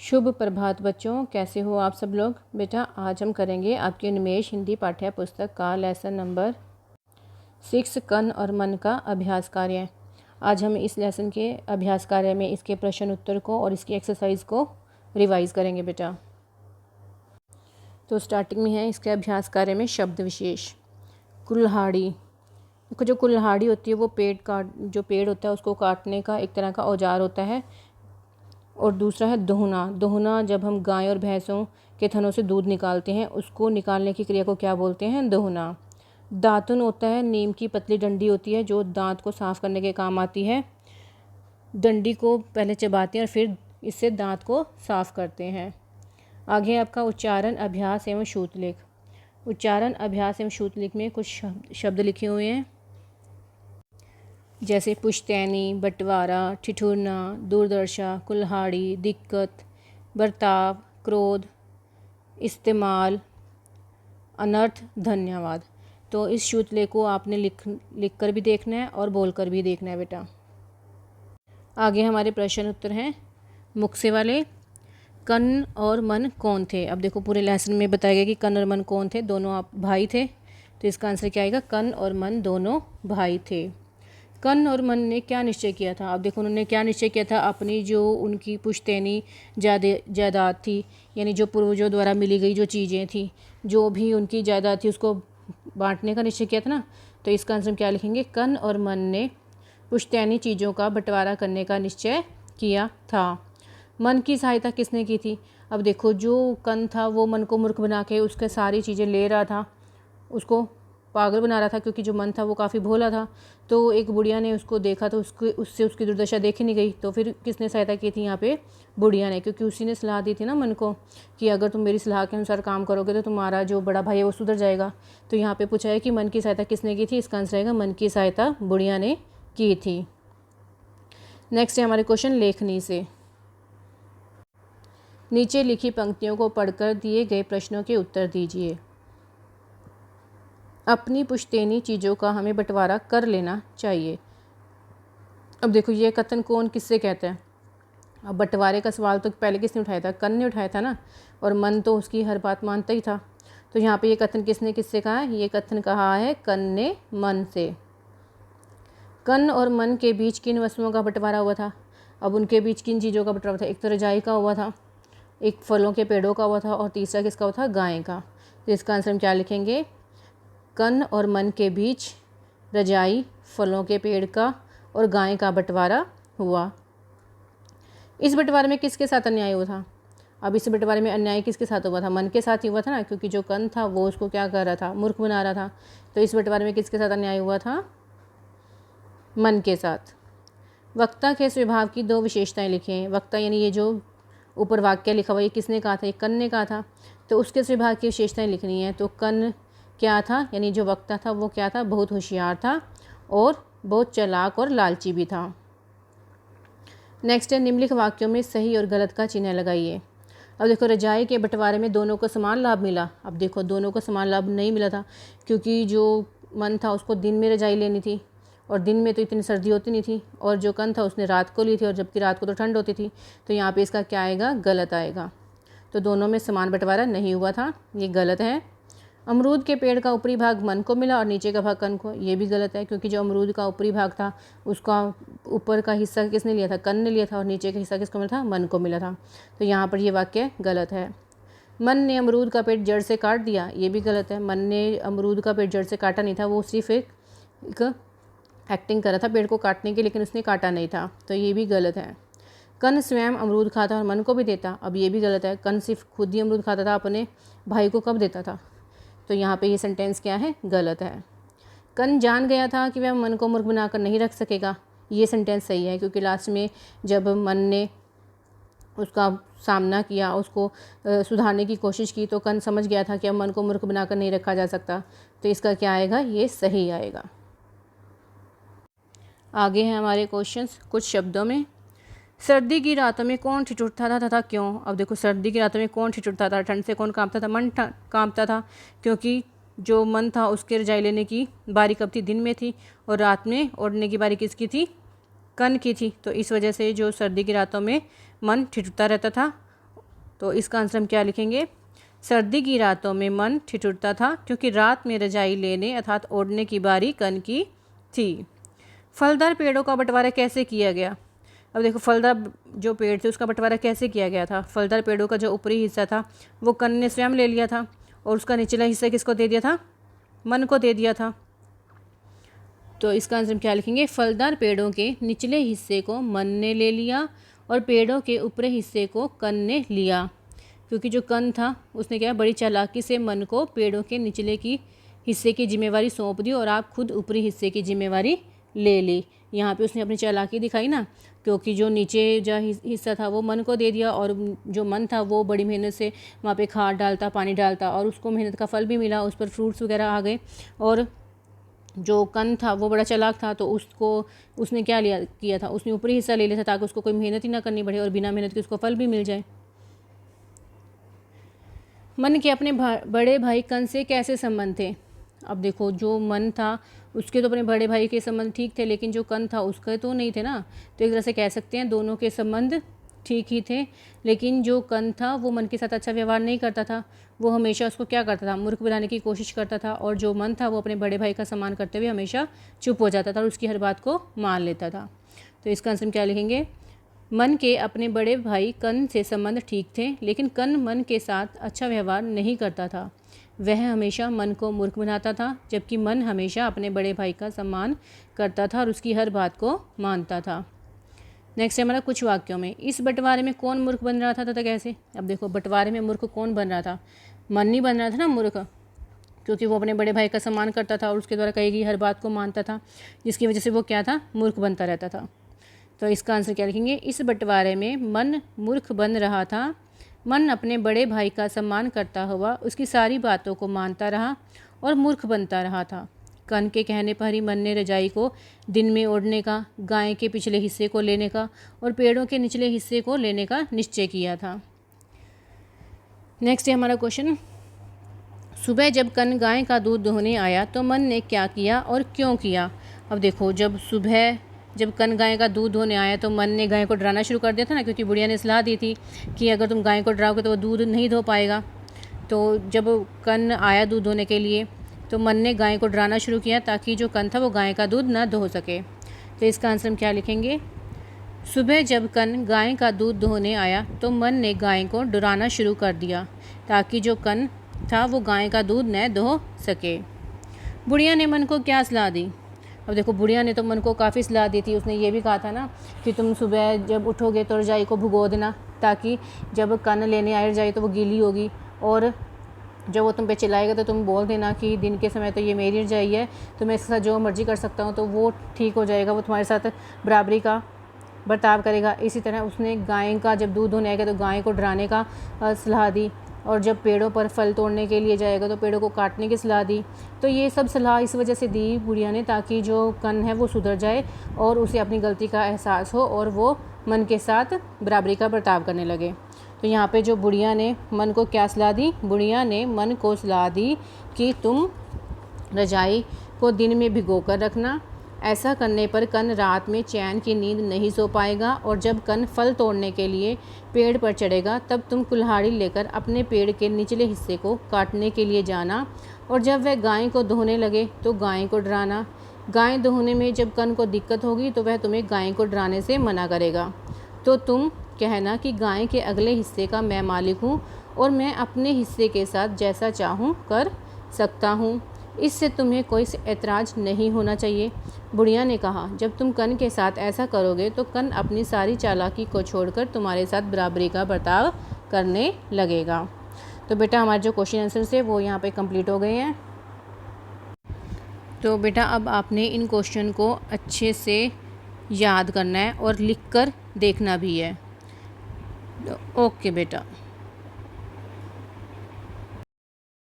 शुभ प्रभात बच्चों, कैसे हो आप सब लोग। बेटा आज हम करेंगे आपके निमेश हिंदी पाठ्य पुस्तक का लेसन नंबर 6 कन और मन का अभ्यास कार्य। आज हम इस लेसन के अभ्यास कार्य में इसके प्रश्न उत्तर को और इसकी एक्सरसाइज को रिवाइज करेंगे बेटा। तो स्टार्टिंग में है इसके अभ्यास कार्य में शब्द विशेष। कुल्हाड़ी। देखो जो कुल्हाड़ी होती है वो पेड़ होता है उसको काटने का एक तरह का औजार होता है। और दूसरा है दोहना। दोहना जब हम गाय और भैंसों के थनों से दूध निकालते हैं उसको निकालने की क्रिया को क्या बोलते हैं, दोहना। दातुन होता है, नीम की पतली डंडी होती है जो दांत को साफ करने के काम आती है। डंडी को पहले चबाते हैं और फिर इससे दांत को साफ करते हैं। आगे आपका उच्चारण अभ्यास एवं शूतलेख। उच्चारण अभ्यास एवं शूतलेख में कुछ शब्द लिखे हुए हैं जैसे पुश्तैनी, बंटवारा, ठिठुरना, दूरदर्शा, कुल्हाड़ी, दिक्कत, बर्ताव, क्रोध, इस्तेमाल, अनर्थ, धन्यवाद। तो इस शूतलेख को आपने लिख कर भी देखना है और बोल कर भी देखना है बेटा। आगे हमारे प्रश्न उत्तर हैं मुख से वाले। कन्न और मन कौन थे। अब देखो पूरे लेसन में बताया गया कि कन्न और मन कौन थे, दोनों आप भाई थे। तो इसका आंसर क्या आएगा, कन्न और मन दोनों भाई थे। कन्न और मन ने क्या निश्चय किया था। अब देखो उन्होंने क्या निश्चय किया था, अपनी जो उनकी पुश्तैनी जायदाद थी, यानी जो पूर्वजों द्वारा मिली गई जो चीज़ें थी, जो भी उनकी जायदाद थी उसको बांटने का निश्चय किया था ना। तो इसका आंसर क्या लिखेंगे, कन्न और मन ने पुश्तैनी चीज़ों का बंटवारा करने का निश्चय किया था। मन की सहायता किसने की थी। अब देखो जो कन्न था वो मन को मूर्ख बना के उसके सारी चीज़ें ले रहा था, उसको पागल बना रहा था, क्योंकि जो मन था वो काफ़ी भोला था। तो एक बुढ़िया ने उसको देखा तो उससे उसकी दुर्दशा देखी नहीं गई। तो फिर किसने सहायता की थी यहाँ पे, बुढ़िया ने, क्योंकि उसी ने सलाह दी थी ना मन को कि अगर तुम मेरी सलाह के अनुसार काम करोगे तो तुम्हारा जो बड़ा भाई है वो सुधर जाएगा। तो यहाँ पे पूछा है कि मन की सहायता किसने की थी। इसका आंसर आएगा मन की सहायता बुढ़िया ने की थी। नेक्स्ट है हमारे क्वेश्चन लेखनी से। नीचे लिखी पंक्तियों को पढ़कर दिए गए प्रश्नों के उत्तर दीजिए। अपनी पुश्तैनी चीज़ों का हमें बंटवारा कर लेना चाहिए। अब देखो ये कथन कौन किससे कहता है। अब बंटवारे का सवाल तो पहले किसने उठाया था, कन्न ने उठाया था ना, और मन तो उसकी हर बात मानता ही था। तो यहाँ पे ये कथन किसने किससे कहा है, ये कथन कहा है कन्न ने मन से। कन्न और मन के बीच किन वस्तुओं का बंटवारा हुआ था। अब उनके बीच किन चीज़ों का बंटवारा था, एक तो रजाई का हुआ था, एक फलों के पेड़ों का हुआ था, और तीसरा किसका हुआ था, गाय का। तो इसका आंसर हम क्या लिखेंगे, कन्न और मन के बीच रजाई, फलों के पेड़ का और गाय का बंटवारा हुआ। इस बंटवारे में किसके साथ अन्याय हुआ था। अब इस बंटवारे में अन्याय किसके साथ हुआ था, मन के साथ ही हुआ था ना, क्योंकि जो कन्न था वो उसको क्या कर रहा था, मूर्ख बना रहा था। तो इस बंटवारे में किसके साथ अन्याय हुआ था, मन के साथ। वक्ता के स्वभाव की दो विशेषताएं लिखें। वक्ता यानी ये जो ऊपर वाक्य लिखा हुआ ये किसने कहा था, ये कन्न ने कहा था। तो उसके स्वभाव की विशेषताएं लिखनी है। तो कन्न क्या था, यानी जो वक्ता था वो क्या था, बहुत होशियार था और बहुत चालाक और लालची भी था। नेक्स्ट है निम्नलिखित वाक्यों में सही और गलत का चिन्ह लगाइए। अब देखो रजाई के बंटवारे में दोनों को समान लाभ मिला। अब देखो दोनों को समान लाभ नहीं मिला था, क्योंकि जो मन था उसको दिन में रजाई लेनी थी और दिन में तो इतनी सर्दी होती नहीं थी, और जो कन्न था उसने रात को ली थी, और जबकि रात को तो ठंड होती थी। तो यहाँ पे इसका क्या आएगा, गलत आएगा। तो दोनों में समान बंटवारा नहीं हुआ था, ये गलत है। अमरूद के पेड़ का ऊपरी भाग मन को मिला और नीचे का भाग कन्न को, ये भी गलत है, क्योंकि जो अमरूद का ऊपरी भाग था उसका ऊपर का हिस्सा किसने लिया था, कन्न ने लिया था, और नीचे का हिस्सा किसको मिला था, मन को मिला था। तो यहाँ पर ये वाक्य गलत है। मन ने अमरूद का पेड़ जड़ से काट दिया, ये भी गलत है। मन ने अमरूद का पेड़ जड़ से काटा नहीं था, वो सिर्फ एक एक्टिंग कर रहा था पेड़ को काटने की, लेकिन उसने काटा नहीं था। तो ये भी गलत है। कन्न स्वयं अमरूद खाता और मन को भी देता, अब ये भी गलत है। कन्न सिर्फ खुद ही अमरूद खाता था, अपने भाई को कब देता था। तो यहाँ पे ये सेंटेंस क्या है, गलत है। कन्न जान गया था कि वह मन को मूर्ख बनाकर नहीं रख सकेगा, ये सेंटेंस सही है, क्योंकि लास्ट में जब मन ने उसका सामना किया, उसको सुधारने की कोशिश की, तो कन्न समझ गया था कि अब मन को मूर्ख बनाकर नहीं रखा जा सकता। तो इसका क्या आएगा, ये सही आएगा। आगे हैं हमारे क्वेश्चंस कुछ शब्दों में। सर्दी की रातों में कौन ठिठुरता था तथा क्यों। अब देखो सर्दी की रातों में कौन ठिठुरता था, ठंड से कौन कांपता था, मन कांपता था, क्योंकि जो मन था उसके रजाई लेने की बारी कब थी, दिन में थी, और रात में ओढ़ने की बारी किसकी थी, कन्न की थी। तो इस वजह से जो सर्दी की रातों में मन ठिठुरता रहता था तो इसका आंसर हम क्या लिखेंगे? सर्दी की रातों में मन ठिठुरता था क्योंकि रात में रजाई लेने अर्थात ओढ़ने की बारी कन की थी। फलदार पेड़ों का बंटवारा कैसे किया गया? अब देखो, फलदार जो पेड़ थे उसका बंटवारा कैसे किया गया था? फलदार पेड़ों का जो ऊपरी हिस्सा था वो कन ने स्वयं ले लिया था और उसका निचला हिस्सा किसको दे दिया था? मन को दे दिया था। तो इसका आंसर हम क्या लिखेंगे? फलदार पेड़ों के निचले हिस्से को मन ने ले लिया और पेड़ों के ऊपरी हिस्से को कन ने लिया, क्योंकि जो कन था उसने क्या बड़ी चालाकी से मन को पेड़ों के निचले की हिस्से की जिम्मेवारी सौंप दी और आप खुद ऊपरी हिस्से की जिम्मेवारी ले ली। यहाँ पे उसने अपनी चालाकी दिखाई ना, क्योंकि जो नीचे जो हिस्सा था वो मन को दे दिया और जो मन था वो बड़ी मेहनत से वहाँ पे खाद डालता, पानी डालता और उसको मेहनत का फल भी मिला, उस पर फ्रूट्स वगैरह आ गए। और जो कन था वो बड़ा चालाक था, तो उसने क्या किया था, उसने ऊपरी हिस्सा ले लिया था ताकि उसको कोई मेहनत ही ना करनी पड़े और बिना मेहनत के उसको फल भी मिल जाए। मन के अपने बड़े भाई कन से कैसे संबंध थे? अब देखो, जो मन था उसके तो अपने बड़े भाई के संबंध ठीक थे, लेकिन जो कन था उसके तो नहीं थे ना। तो एक तरह से कह सकते हैं दोनों के संबंध ठीक ही थे, लेकिन जो कन था वो मन के साथ अच्छा व्यवहार नहीं करता था। वो हमेशा उसको क्या करता था? मूर्ख बनाने की कोशिश करता था। और जो मन था वो अपने बड़े भाई का सम्मान करते हुए हमेशा चुप हो जाता था और उसकी हर बात को मान लेता था। तो इसका आंसर हम क्या लिखेंगे? मन के अपने बड़े भाई कन से संबंध ठीक थे, लेकिन कन मन के साथ अच्छा व्यवहार नहीं करता था। वह हमेशा मन को मूर्ख बनाता था, जबकि मन हमेशा अपने बड़े भाई का सम्मान करता था और उसकी हर बात को मानता था। नेक्स्ट है हमारा कुछ वाक्यों में। इस बंटवारे में कौन मूर्ख बन रहा था तथा कैसे? अब देखो, बंटवारे में मूर्ख कौन बन रहा था? मन नहीं बन रहा था ना मूर्ख, क्योंकि वो अपने बड़े भाई का सम्मान करता था और उसके द्वारा कही गई हर बात को मानता था, जिसकी वजह से वो क्या था? मूर्ख बनता रहता था। तो इसका आंसर क्या लिखेंगे? इस बंटवारे में मन मूर्ख बन रहा था। मन अपने बड़े भाई का सम्मान करता हुआ उसकी सारी बातों को मानता रहा और मूर्ख बनता रहा था। कन के कहने पर ही मन ने रजाई को दिन में ओढ़ने का, गाय के पिछले हिस्से को लेने का और पेड़ों के निचले हिस्से को लेने का निश्चय किया था। नेक्स्ट है हमारा क्वेश्चन। सुबह जब कन गाय का दूध दोहने आया तो मन ने क्या किया और क्यों किया? अब देखो, जब कन गाय का दूध धोने आया तो मन ने गाय को डराना शुरू कर दिया था ना, क्योंकि बुढ़िया ने सलाह दी थी कि अगर तुम गाय को डराओगे तो वो दूध नहीं धो पाएगा। तो जब कन आया दूध धोने के लिए तो मन ने गाय को डराना शुरू किया ताकि जो कन था वो गाय का दूध ना धो सके। तो इसका आंसर हम क्या लिखेंगे? सुबह जब कन गाय का दूध धोने आया तो मन ने गाय को डराना शुरू कर दिया ताकि जो कन था वो गाय का दूध न धो सके। बुढ़िया ने मन को क्या सलाह दी? अब देखो, बुढ़िया ने तो मन को काफ़ी सलाह दी थी। उसने ये भी कहा था ना कि तुम सुबह जब उठोगे तो रजाई को भुगो देना, ताकि जब कन लेने आए रजाई तो वो गीली होगी, और जब वो तुम पे चिल्लाएगा तो तुम बोल देना कि दिन के समय तो ये मेरी रजाई है, तो मैं इसके साथ जो मर्जी कर सकता हूँ, तो वो ठीक हो जाएगा, वो तुम्हारे साथ बराबरी का बर्ताव करेगा। इसी तरह उसने गाय का जब दूध होने आएगा तो गाय को डराने का सलाह दी, और जब पेड़ों पर फल तोड़ने के लिए जाएगा तो पेड़ों को काटने की सलाह दी। तो ये सब सलाह इस वजह से दी बुढ़िया ने ताकि जो कन है वो सुधर जाए और उसे अपनी गलती का एहसास हो और वो मन के साथ बराबरी का बर्ताव करने लगे। तो यहाँ पे जो बुढ़िया ने मन को क्या सलाह दी? बुढ़िया ने मन को सलाह दी कि तुम रजाई को दिन में भिगो कर रखना। ऐसा करने पर कन रात में चैन की नींद नहीं सो पाएगा, और जब कन फल तोड़ने के लिए पेड़ पर चढ़ेगा तब तुम कुल्हाड़ी लेकर अपने पेड़ के निचले हिस्से को काटने के लिए जाना, और जब वह गाय को दोहने लगे तो गाय को डराना। गाय दोहने में जब कन को दिक्कत होगी तो वह तुम्हें गाय को डराने से मना करेगा, तो तुम कहना कि गाय के अगले हिस्से का मैं मालिक हूँ और मैं अपने हिस्से के साथ जैसा चाहूँ कर सकता हूँ। इससे तुम्हें कोई ऐतराज़ नहीं होना चाहिए। बुढ़िया ने कहा, जब तुम कन के साथ ऐसा करोगे तो कन अपनी सारी चालाकी को छोड़कर तुम्हारे साथ बराबरी का बर्ताव करने लगेगा। तो बेटा हमारे जो क्वेश्चन आंसर है वो यहाँ पे कंप्लीट हो गए हैं। तो बेटा अब आपने इन क्वेश्चन को अच्छे से याद करना है और लिख कर देखना भी है। ओके बेटा।